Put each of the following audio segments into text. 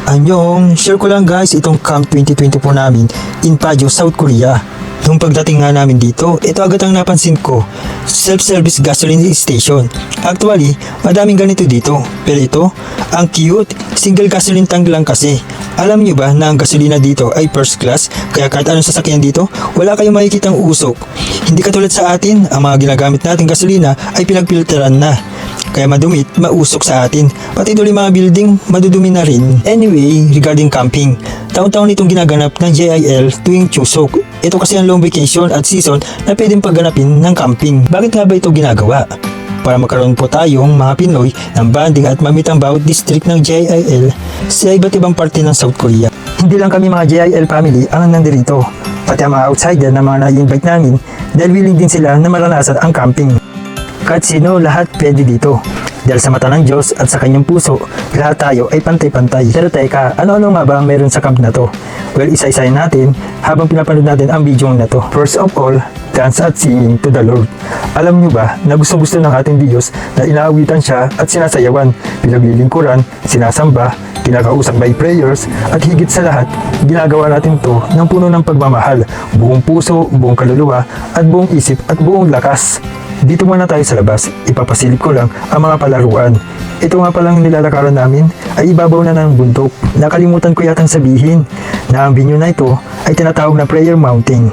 Anyong, share ko lang guys itong Camp 2024 namin in Paju, South Korea. Nung pagdating nga namin dito, ito agad ang napansin ko, self-service gasoline station. Actually, madaming ganito dito. Pero ito, ang cute, single gasoline tank lang kasi. Alam nyo ba na ang gasolina dito ay first class? Kaya kahit anong sasakyan dito, wala kayong makikitang usok. Hindi katulad sa atin, ang mga ginagamit nating gasolina ay pinagpilteran na. Kaya madumit, mausok sa atin. Pati tuloy mga building, madudumi na rin. Anyway, regarding camping, taon-taon itong ginaganap ng JIL tuwing Chuseok. Ito kasi ang long vacation at season na pwedeng pagganapin ng camping. Bakit nga ba ito ginagawa? Para magkaroon po tayong mga Pinoy ng banding at mamit ang bawat district ng JIL sa iba't ibang parte ng South Korea. Hindi lang kami mga JIL family ang nandirito, pati ang mga outsider na mga nai-invite namin dahil willing din sila na maranasan ang camping. Kahit sino, lahat pwede dito. Dahil sa mata ng Diyos at sa kanyang puso, lahat tayo ay pantay-pantay. Pero teka, ano-ano nga ba ang meron sa camp na to? Well, isa-isayin natin habang pinapanood natin ang video na to. First of all, dance at singing to the Lord. Alam nyo ba na gusto-gusto ng ating Diyos na inaawitan siya at sinasayawan, pinaglilingkuran, sinasamba, kinakausap by prayers, at higit sa lahat, ginagawa natin to ng puno ng pagmamahal, buong puso, buong kaluluwa, at buong isip at buong lakas. Dito muna tayo sa labas, ipapasilip ko lang ang mga palaruan. Ito nga palang nilalakaran namin ay ibabaw na ng bundok. Nakalimutan ko yatang sabihin na ang venue na ito ay tinatawag na Prayer Mountain.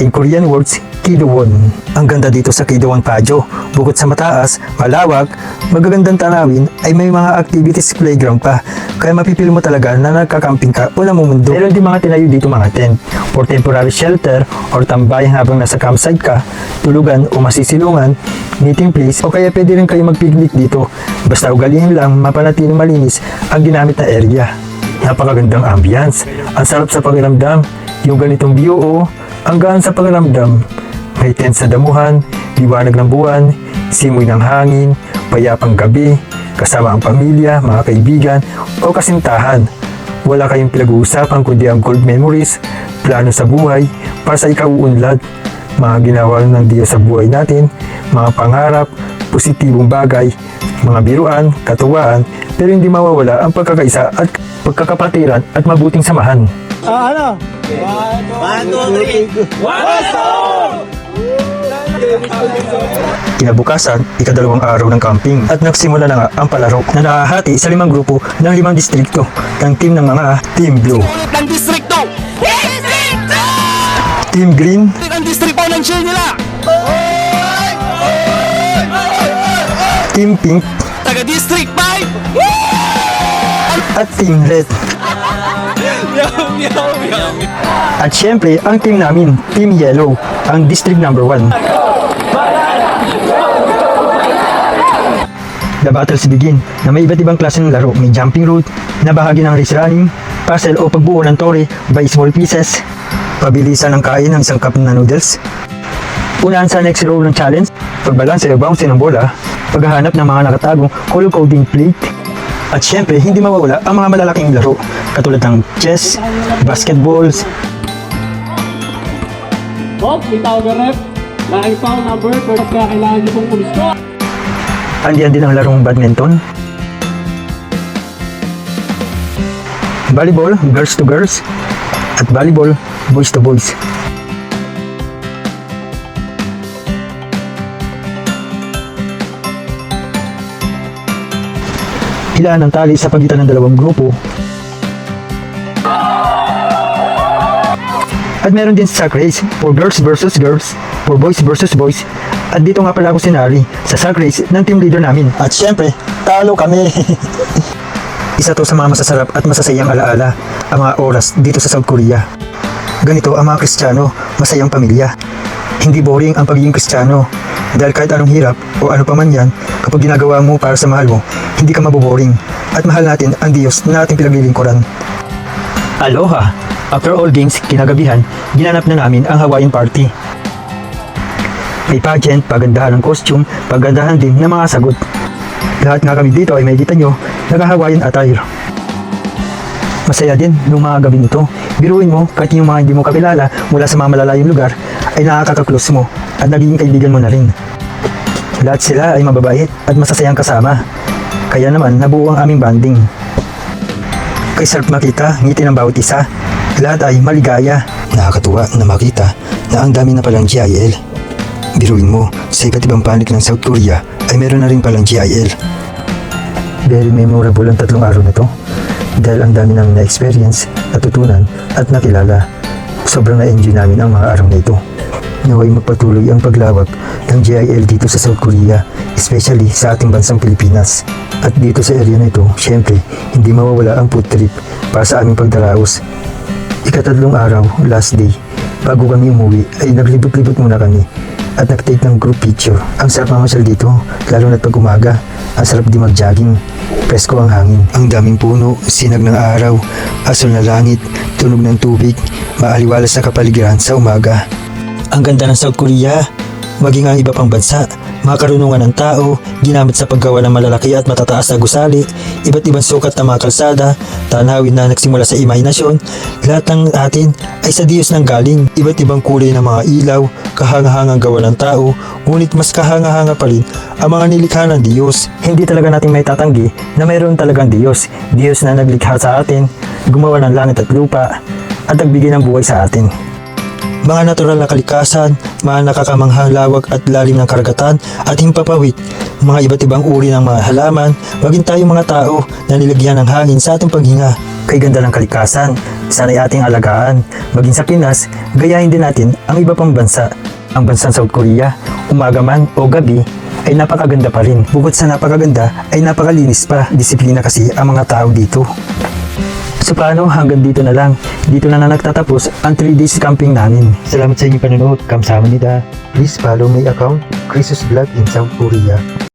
In Korean words, Kidowon. Ang ganda dito sa Kidowon Paju. Bukod sa mataas, malawak, magagandang tanawin, ay may mga activities playground pa. Kaya mapipil mo talaga na nagkakamping ka o namumundo. Meron din mga tinayo dito mga tent for temporary shelter or tambayan habang nasa campsite ka, tulugan o masisilungan, meeting place, o kaya pwede rin kayo mag-picnic dito. Basta ugaliin lang mapanatiling malinis ang ginamit na area. Napakagandang ambience. Ang sarap sa pakiramdam. Yung ganitong view ang gaan sa pakiramdam. May tent sa damuhan, liwanag ng buwan, simoy ng hangin, payapang gabi, kasama ang pamilya, mga kaibigan, o kasintahan. Wala kayong pinag-uusapan kundi ang gold memories, plano sa buhay, para sa ikauunlad, mga ginawa ng Diyos sa buhay natin, mga pangarap, positibong bagay, mga biruan, katuwaan, pero hindi mawawala ang pagkakaisa at pagkakapatiran at mabuting samahan. Ano? 1, 2, 3. Kinabukasan, ikadalawang araw ng camping at nagsimula na nga ang palaro na nakahati sa 5 grupo ng 5 distrikto ng team ng mga Team Blue, Ulit ng distrito! Distrito! Team Green, Ang distrito ng chill nila! Team Pink, Taga-district 5! at Team Red. Yum, yum, yum! At syempre, ang team namin, Team Yellow, ang district number 1. The battles begin na may iba't ibang klase ng laro. May jumping route, na bahagi ng race running, puzzle o pagbuo ng tore by small pieces, pabilisan ng kain ng isang cup na noodles, unahan sa next row ng challenge, pagbalanse o bounce ng bola, paghahanap ng mga nakatagong color coding plate, at syempre, hindi mawawala ang mga malalaking laro katulad ng chess, basketballs, Bob, may tawag na rep. Nakita number, pero kailangan niyo pong pulisto. andiyan din ang larong badminton, volleyball, girls to girls, at volleyball, boys to boys. Hilaan ang tali sa pagitan ng dalawang grupo. At meron din sack race for girls versus girls, for boys versus boys. At dito nga pala ako sinali sa sack race ng team leader namin. At syempre, talo kami! Isa to sa mga masasarap at masasayang alaala ang mga oras dito sa South Korea. Ganito ang mga Kristiyano, masayang pamilya. Hindi boring ang pagiging Kristiyano. Dahil kahit anong hirap o ano pa man yan, kapag ginagawa mo para sa mahal mo, hindi ka maboboring. At mahal natin ang Diyos na ating pinaglilingkuran. Aloha! After all games, kinagabihan, ginanap na namin ang Hawaiian party. May pageant, pagandahan ng costume, pagandahan din ng mga sagot. Lahat nga kami dito ay makikita nyo, naka-Hawaiian attire. Masaya din nung mga gabi nito. Biruin mo, kahit yung mga hindi mo kakilala mula sa mga malalayong lugar, ay nakaka-close mo at naging kaibigan mo na rin. Lahat sila ay mababait at masasayang kasama. Kaya naman nabuo ang aming banding. Kay sarap makita, ngiti ng bawat isa. Lahat ay maligaya. Nakakatuwa na makita na ang dami na palang GIL. Biruin mo, sa iba't ibang panig ng South Korea ay meron na rin palang GIL. Very memorable ang 3 araw na to. Dahil ang dami namin na-experience, natutunan at nakilala. Sobrang na-enjoy namin ang mga araw na ito. Naway magpatuloy ang paglawak ng GIL dito sa South Korea, especially sa ating bansang Pilipinas. At dito sa area na ito, syempre, hindi mawawala ang food trip para sa aming pagdaraos. Ika-3 araw, last day, bago kami umuwi ay naglibot-libot muna kami at nag-take ng group picture. Ang sarap mamasyal dito, lalo na't pag umaga. Ang sarap di mag-jogging, presko ang hangin. Ang daming puno, sinag ng araw, asol na langit, tunog ng tubig, maaliwalas na kapaligiran sa umaga. Ang ganda ng South Korea, maging ang iba pang bansa, mga karunungan ng tao, ginamit sa paggawa ng malalaki at matataas na gusali, iba't ibang sukat ng mga kalsada, tanawin na nagsimula sa imahinasyon, lahat ng atin ay sa Diyos nang galing, iba't ibang kulay ng mga ilaw, kahanga-hangang gawa ng tao, ngunit mas kahanga-hanga pa rin ang mga nilikha ng Diyos. Hindi talaga natin may tatanggi na mayroon talagang Diyos, Diyos na naglikha sa atin, gumawa ng langit at lupa, at nagbigay ng buhay sa atin. Mga natural na kalikasan, mga nakakamanghang lawak at lalim ng karagatan at himpapawid, mga iba't ibang uri ng mga halaman, maging tayong mga tao na nilagyan ng hangin sa ating paghinga. Kay ganda ng kalikasan, sana'y ating alagaan, maging sa Pinas, gayahin din natin ang iba pang bansa. Ang bansang South Korea, umaga man o gabi, ay napakaganda pa rin. Bukod sa napakaganda, ay napakalinis pa. Disiplina kasi ang mga tao dito. So paano, hanggang dito na lang. Dito na nagtatapos ang 3 days camping namin. Salamat sa inyong panonood. Kamsahamnida. Please follow my account, Chris's Vlog in South Korea.